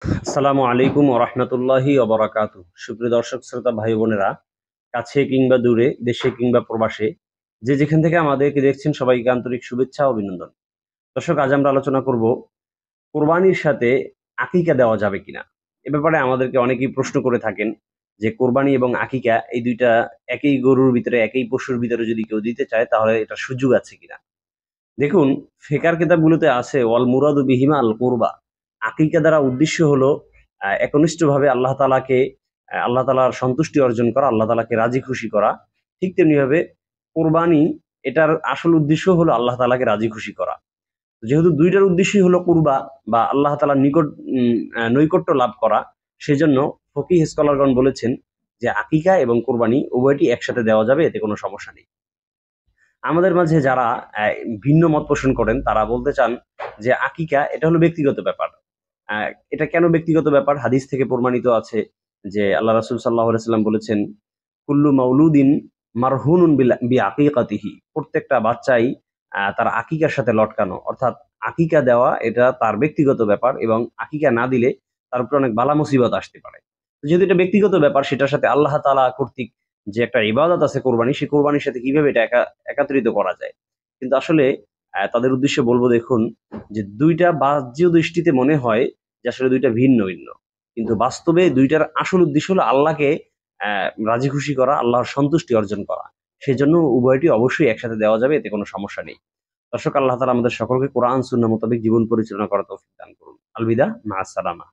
আসসালামু আলাইকুম ওয়া রাহমাতুল্লাহি ওয়া বারাকাতুহু। সুপ্রিয় দর্শক শ্রোতা ভাই বোনেরা, কাছে কিংবা দূরে, দেশে কিংবা প্রবাসে, যে যেখান থেকে আমাদেরকে দেখছেন সবাইকে আন্তরিক শুভেচ্ছা ও অভিনন্দন। দর্শক, আজ আমরা আলোচনা করব কোরবানির সাথে আকিকা দেওয়া যাবে কিনা। এ ব্যাপারে আমাদেরকে অনেকেই প্রশ্ন করে থাকেন যে কোরবানি এবং আকিকা এই দুইটা একই গরুর ভিতরে, একই পশুর ভিতরে যদি কেউ দিতে চায় তাহলে এটা সুযোগ আছে কিনা। দেখুন, ফিকহার কিতাবগুলোতে আছে ওয়াল মুরাদু বিহিমা আল কুরবা। আকিকা দ্বারা উদ্দেশ্য হলো একনিষ্ঠভাবে আল্লাহ তাআলাকে আল্লাহ তাআলার সন্তুষ্টি অর্জন করা, আল্লাহ তাআলাকে রাজি খুশি করা। ঠিক তেমনিভাবে কোরবানি, এটার আসল উদ্দেশ্য হলো আল্লাহ তাআলাকে রাজি খুশি করা। যেহেতু দুইটার উদ্দেশ্যই হলো কুরবা বা আল্লাহ তাআলার নিকট নৈকট্য লাভ করা, সেজন্য ফকিহ স্কলারগণ বলেছেন যে আকিকা এবং কোরবানি উভয়টি একসাথে দেওয়া যাবে, এতে কোনো সমস্যা নেই। আমাদের মাঝে যারা ভিন্ন মত পোষণ করেন তারা বলতে চান যে আকিকা এটা হলো ব্যক্তিগত ব্যাপার। এটা কেন ব্যক্তিগত ব্যাপার? হাদিস থেকে প্রমাণিত আছে যে আল্লাহ রাসূল সাল্লাল্লাহু আলাইহি সাল্লাম বলেছেন, কুল্লু মাউলুদিন মারহুনুন বিআকিকাতিহি। প্রত্যেকটা বাচ্চাই তার আকিকার সাথে লটকানো। অর্থাৎ আকিকা দেওয়া এটা তার ব্যক্তিগত ব্যাপার এবং আকিকা না দিলে তার উপর অনেক বালা মুসিবত আসতে পারে। যেহেতু এটা ব্যক্তিগত ব্যাপার, সেটার সাথে আল্লাহ তাআলা কর্তৃক যে একটা ইবাদত আছে কোরবানি, সেই কোরবানির সাথে কিভাবে এটা একাত্রিত করা যায়। কিন্তু আসলে তাদের উদ্দেশ্যে বলবো, দেখুন, যে দুইটা বাহ্য দৃষ্টিতে মনে হয় যে আসলে দুইটা ভিন্ন ভিন্ন, কিন্তু বাস্তবে দুইটার আসল উদ্দেশ্য হলো আল্লাহকে রাজি খুশি করা, আল্লাহর সন্তুষ্টি অর্জন করা। সেজন্য উভয়টি অবশ্যই একসাথে দেওয়া যাবে, এতে কোনো সমস্যা নেই। দর্শক, আল্লাহ তাআলা আমাদের সকলকে কোরআন সুন্নাহ মোতাবেক জীবন পরিচালনা করার তৌফিক দান করুন। আলবিদা, মা আসসালামা।